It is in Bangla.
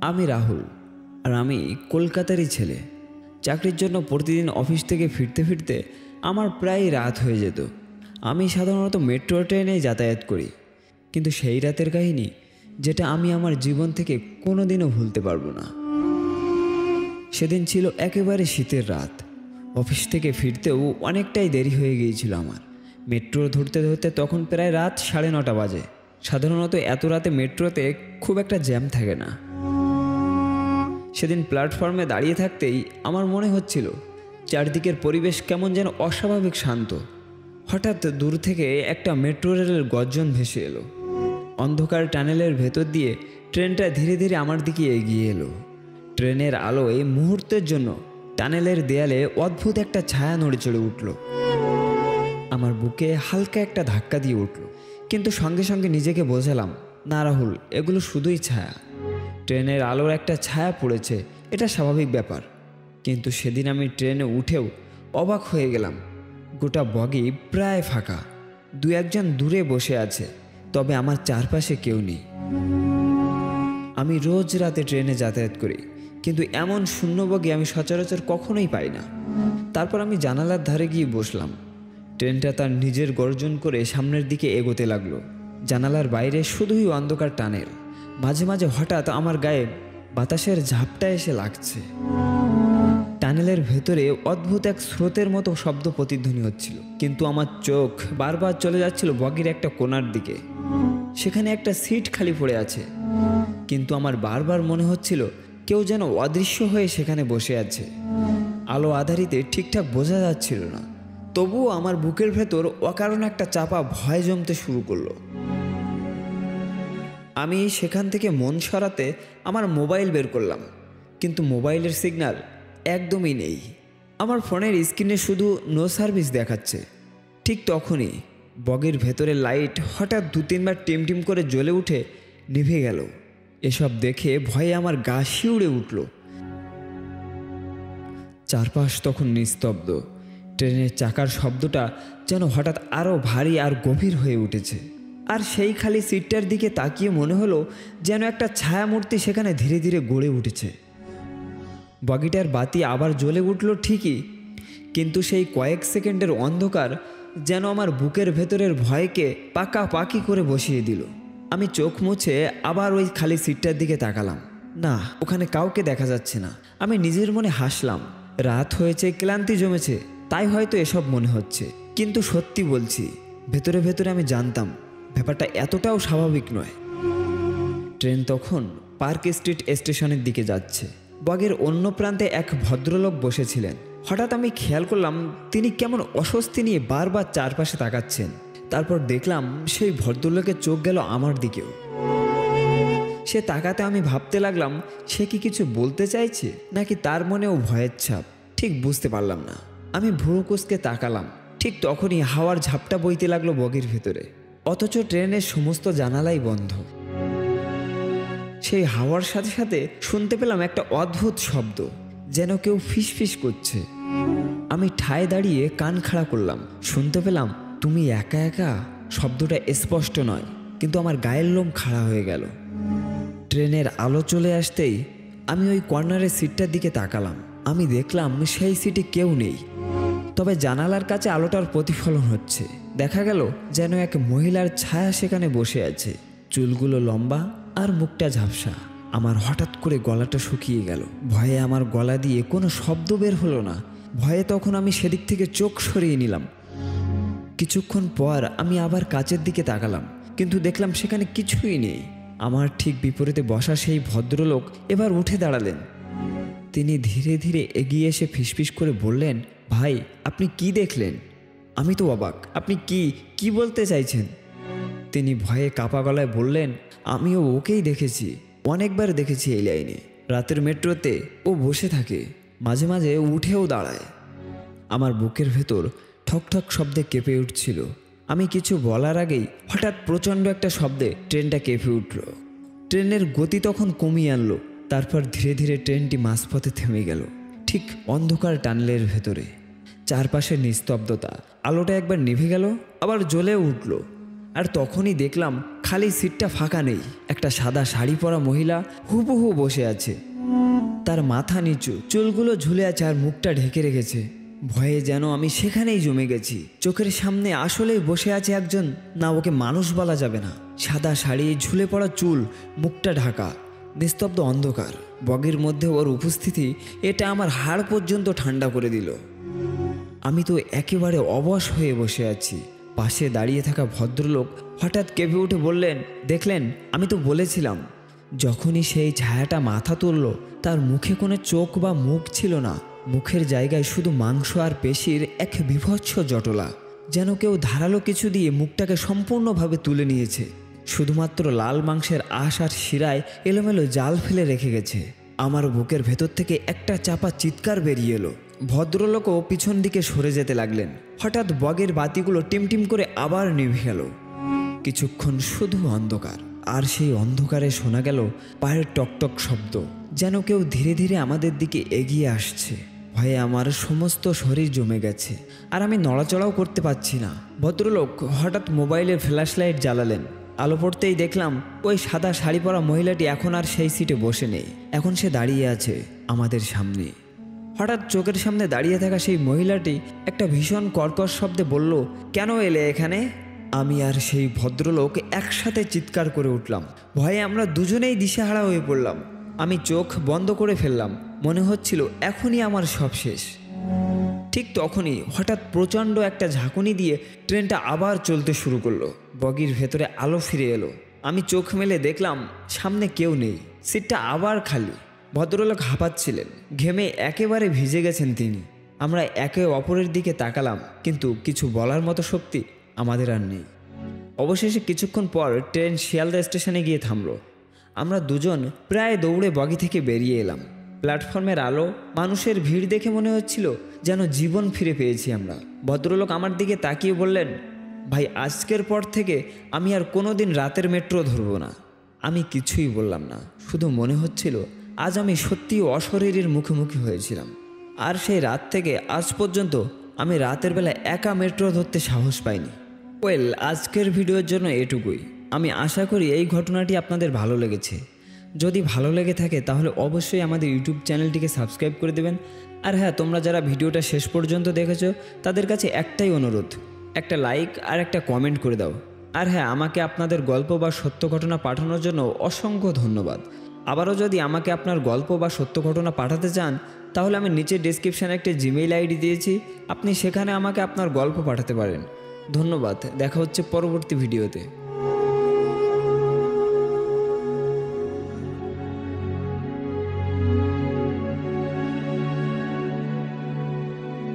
আমি রাহুল, আর আমি কলকাতারই ছেলে। চাকরির জন্য প্রতিদিন অফিস থেকে ফিরতে ফিরতে আমার প্রায় রাত হয়ে যেত। আমি সাধারণত মেট্রো ট্রেনে যাতায়াত করি, কিন্তু সেই রাতের কাহিনী যেটা আমি আমার জীবন থেকে কোনোদিনও ভুলতে পারবো না। সেদিন ছিল একেবারে শীতের রাত। অফিস থেকে ফিরতেও অনেকটাই দেরি হয়ে গিয়েছিল আমার। মেট্রো ধরতে ধরতে তখন প্রায় রাত 9:30 বাজে। সাধারণত এত রাতে মেট্রোতে খুব একটা জ্যাম থাকে না। সেদিন প্ল্যাটফর্মে দাঁড়িয়ে থাকতেই আমার মনে হচ্ছিল চারদিকের পরিবেশ কেমন যেন অস্বাভাবিক শান্ত। হঠাৎ দূর থেকে একটা মেট্রো রেলের গর্জন ভেসে এলো। অন্ধকার টানেলের ভেতর দিয়ে ট্রেনটা ধীরে ধীরে আমার দিকে এগিয়ে এলো। ট্রেনের আলোয় মুহূর্তের জন্য টানেলের দেয়ালে অদ্ভুত একটা ছায়া নড়ে চড়ে উঠল। আমার বুকে হালকা একটা ধাক্কা দিয়ে উঠল, কিন্তু সঙ্গে সঙ্গে নিজেকে বোঝালাম, না রাহুল, এগুলো শুধুই ছায়া। ট্রেনের আলোর একটা ছায়া পড়েছে, এটা স্বাভাবিক ব্যাপার। কিন্তু সেদিন আমি ট্রেনে উঠেও অবাক হয়ে গেলাম। গোটা বগি প্রায় ফাঁকা, দু একজন দূরে বসে আছে, তবে আমার চারপাশে কেউ নেই। আমি রোজ রাতে ট্রেনে যাতায়াত করি, কিন্তু এমন শূন্য বগি আমি সচরাচর কখনোই পাই না। তারপর আমি জানালার ধারে গিয়ে বসলাম। ট্রেনটা তার নিজের গর্জন করে সামনের দিকে এগোতে লাগলো। জানালার বাইরে শুধুই অন্ধকার টানেল। মাঝে মাঝে হঠাৎ আমার গায়ে বাতাসের ঝাপটা এসে লাগছে। টানেলের ভেতরে অদ্ভুত এক স্রোতের মতো শব্দ প্রতিধ্বনি হচ্ছিল, কিন্তু আমার চোখ বারবার চলে যাচ্ছিল বগির একটা কোণার দিকে। সেখানে একটা সিট খালি পড়ে আছে, কিন্তু আমার বারবার মনে হচ্ছিল কেউ যেন অদৃশ্য হয়ে সেখানে বসে আছে। আলো আধারিতে ঠিকঠাক বোঝা যাচ্ছিল না, তবুও আমার বুকের ভেতর অকারণে একটা চাপা ভয় জমতে শুরু করলো। আমি সেখান থেকে মন সরাতে আমার মোবাইল বের করলাম, কিন্তু মোবাইলের সিগন্যাল একদমই নেই। আমার ফোনের স্ক্রিনে শুধু নো সার্ভিস দেখাচ্ছে। ঠিক তখনই বগির ভেতরের লাইট হঠাৎ 2-3 বার টিম করে জ্বলে উঠে নিভে গেল। এসব দেখে ভয়ে আমার গা শিউড়ে উঠল। চারপাশ তখন নিস্তব্ধ। ট্রেনের চাকার শব্দটা যেন হঠাৎ আরও ভারী আর গভীর হয়ে উঠেছে। আর সেই খালি সিটটার দিকে তাকিয়ে মনে হলো যেন একটা ছায়ামূর্তি সেখানে ধীরে ধীরে গড়ে উঠেছে। বগিটার বাতি আবার জ্বলে উঠল ঠিকই, কিন্তু সেই কয়েক সেকেন্ডের অন্ধকার যেন আমার বুকের ভেতরের ভয়কে পাকাপাকি করে বসিয়ে দিল। আমি চোখ মুছে আবার ওই খালি সিটটার দিকে তাকালাম। না, ওখানে কাউকে দেখা যাচ্ছে না। আমি নিজের মনে হাসলাম। রাত হয়েছে, ক্লান্তি জমেছে, তাই হয়তো এসব মনে হচ্ছে। কিন্তু সত্যি বলছি, ভেতরে ভেতরে আমি জানতাম ব্যাপারটা এতটাও স্বাভাবিক নয়। ট্রেন তখন পার্ক স্ট্রিট স্টেশনের দিকে যাচ্ছে। বগির অন্য প্রান্তে এক ভদ্রলোক বসেছিলেন। হঠাৎ আমি খেয়াল করলাম তিনি কেমন অস্বস্তি নিয়ে বারবার চারপাশে তাকাচ্ছেন। তারপর দেখলাম সেই ভদ্রলোকের চোখ গেল আমার দিকেও। সে তাকাতে আমি ভাবতে লাগলাম সে কি কিছু বলতে চাইছে, নাকি তার মনেও ভয়ের ছাপ, ঠিক বুঝতে পারলাম না। আমি ভুরু কুঁচকে তাকালাম। ঠিক তখনই হাওয়ার ঝাপটা বইতে লাগলো বগির ভেতরে, অথচ ট্রেনের সমস্ত জানালাই বন্ধ। সেই হাওয়ার সাথে সাথে শুনতে পেলাম একটা অদ্ভুত শব্দ, যেন কেউ ফিসফিস করছে। আমি ঠায় দাঁড়িয়ে কান খাড়া করলাম। শুনতে পেলাম, তুমি একা একা। শব্দটা স্পষ্ট নয়, কিন্তু আমার গায়ের লোম খাড়া হয়ে গেল। ট্রেনের আলো চলে আসতেই আমি ওই কর্নারের সিটটার দিকে তাকালাম। আমি দেখলাম সেই সিটে কেউ নেই, তবে জানালার কাছে আলোটার প্রতিফলন হচ্ছে। দেখা গেল যেন এক মহিলার ছায়া সেখানে বসে আছে, চুলগুলো লম্বা আর মুখটা ঝাপসা। আমার হঠাৎ করে গলাটা শুকিয়ে গেল। ভয়ে আমার গলা দিয়ে কোনো শব্দ বের হলো না। ভয়ে তখন আমি সেদিক থেকে চোখ সরিয়ে নিলাম। কিছুক্ষণ পর আমি আবার কাচের দিকে তাকালাম, কিন্তু দেখলাম সেখানে কিছুই নেই। আমার ঠিক বিপরীতে বসা সেই ভদ্রলোক এবার উঠে দাঁড়ালেন। তিনি ধীরে ধীরে এগিয়ে এসে ফিসফিস করে বললেন, ভাই, আপনি কি দেখলেন? আমি তো অবাক। আপনি কি বলতে চাইছেন? তিনি ভয়ে কাঁপা গলায় বললেন, আমিও ওকেই দেখেছি, অনেকবার দেখেছি এই লাইনে। রাতের মেট্রোতে ও বসে থাকে, মাঝে মাঝে উঠেও দাঁড়ায়। আমার বুকের ভেতর ঠকঠক শব্দে কেঁপে উঠছিল। আমি কিছু বলার আগেই হঠাৎ প্রচণ্ড একটা শব্দে ট্রেনটা কেঁপে উঠল। ট্রেনের গতি তখন কমিয়ে আনলো। তারপর ধীরে ধীরে ট্রেনটি মাঝপথে থেমে গেল, ঠিক অন্ধকার টানেলের ভেতরে। চারপাশে নিস্তব্ধতা। আলোটা একবার নিভে গেল, আবার জ্বলে উঠল। আর তখনই দেখলাম খালি সিটটা ফাঁকা নেই, একটা সাদা শাড়ি পরা মহিলা হুবহু বসে আছে। তার মাথা নিচু, চুলগুলো ঝুলে আছে আর মুখটা ঢেকে রেখেছে। ভয়ে যেন আমি সেখানেই জমে গেছি। চোখের সামনে আসলেই বসে আছে একজন, না ওকে মানুষ বলা যাবে না। সাদা শাড়ি, ঝুলে পড়া চুল, মুখটা ঢাকা, নিস্তব্ধ অন্ধকার। বগির মধ্যে ওর উপস্থিতি, এটা আমার হাড় পর্যন্ত ঠান্ডা করে দিল। আমি তো একেবারে অবশ হয়ে বসে আছি। পাশে দাঁড়িয়ে থাকা ভদ্রলোক হঠাৎ কেঁপে উঠে বললেন, দেখলেন, আমি তো বলেছিলাম। যখনই সেই ছায়াটা মাথা তুলল, তার মুখে কোনো চোখ বা মুখ ছিল না। মুখের জায়গায় শুধু মাংস আর পেশির এক বীভৎস জটলা, যেন কেউ ধারালো কিছু দিয়ে মুখটাকে সম্পূর্ণভাবে তুলে নিয়েছে। শুধুমাত্র লাল মাংসের আঁশ আর শিরায় এলোমেলো জাল ফেলে রেখে গেছে। আমার বুকের ভেতর থেকে একটা চাপা চিৎকার বেরিয়ে এলো। ভদ্রলোকও পিছন দিকে সরে যেতে লাগলেন। হঠাৎ বগের বাতিগুলো টিমটিম করে আবার নিভে গেল। কিছুক্ষণ শুধু অন্ধকার, আর সেই অন্ধকারে শোনা গেল পায়ের টকটক শব্দ, যেন কেউ ধীরে ধীরে আমাদের দিকে এগিয়ে আসছে। ভয়ে আমার সমস্ত শরীর জমে গেছে, আর আমি নড়াচড়াও করতে পারছি না। ভদ্রলোক হঠাৎ মোবাইলের ফ্ল্যাশ লাইট জ্বালালেন। আলো পড়তেই দেখলাম ওই সাদা শাড়ি পরা মহিলাটি এখন আর সেই সিটে বসে নেই। এখন সে দাঁড়িয়ে আছে আমাদের সামনে। হঠাৎ চোখের সামনে দাঁড়িয়ে থাকা সেই মহিলাটি একটা ভীষণ কর্কশ শব্দে বলল, কেন এলে এখানে? আমি আর সেই ভদ্রলোক একসাথে চিৎকার করে উঠলাম। ভয়ে আমরা দুজনেই দিশেহারা হয়ে পড়লাম। আমি চোখ বন্ধ করে ফেললাম। মনে হচ্ছিল এখনই আমার সব শেষ। ঠিক তখনই হঠাৎ প্রচণ্ড একটা ঝাঁকুনি দিয়ে ট্রেনটা আবার চলতে শুরু করলো। বগির ভেতরে আলো ফিরে এলো। আমি চোখ মেলে দেখলাম সামনে কেউ নেই, সিটটা আবার খালি। ভদ্রলোক হাঁপাচ্ছিলেন, ঘেমে একেবারে ভিজে গেছেন তিনি। আমরা একে অপরের দিকে তাকালাম, কিন্তু কিছু বলার মতো শক্তি আমাদের আর নেই। অবশেষে কিছুক্ষণ পর ট্রেন শিয়ালদা স্টেশনে গিয়ে থামলো। আমরা দুজন প্রায় দৌড়ে বগি থেকে বেরিয়ে এলাম। প্ল্যাটফর্মের আলো, মানুষের ভিড় দেখে মনে হচ্ছিল যেন জীবন ফিরে পেয়েছি আমরা। ভদ্রলোক আমার দিকে তাকিয়ে বললেন, ভাই, আজকের পর থেকে আমি আর কোনো দিন রাতের মেট্রো ধরবো না। আমি কিছুই বললাম না, শুধু মনে হচ্ছিল আজ আমি সত্যিই অশরীরীর মুখোমুখি হয়েছিলাম। আর সেই রাত থেকে আজ পর্যন্ত আমি রাতের বেলা একা মেট্রো ধরতে সাহস পাইনি। আজকের ভিডিওর জন্য এটুকুই। আমি আশা করি এই ঘটনাটি আপনাদের ভালো লেগেছে। যদি ভালো লেগে থাকে তাহলে অবশ্যই আমাদের ইউটিউব চ্যানেলটিকে সাবস্ক্রাইব করে দেবেন। আর হ্যাঁ, তোমরা যারা ভিডিওটা শেষ পর্যন্ত দেখেছো তাদের কাছে একটাই অনুরোধ, একটা লাইক আর একটা কমেন্ট করে দাও। আর হ্যাঁ, আমাকে আপনাদের গল্প বা সত্য ঘটনা পাঠানোর জন্য অসংখ্য ধন্যবাদ। আবারও যদি আমাকে আপনার গল্প বা সত্য ঘটনা পাঠাতে চান তাহলে আমি নিচে ডেসক্রিপশানে একটা জিমেইল আইডি দিয়েছি, আপনি সেখানে আমাকে আপনার গল্প পাঠাতে পারেন। ধন্যবাদ, দেখা হচ্ছে পরবর্তী ভিডিওতে।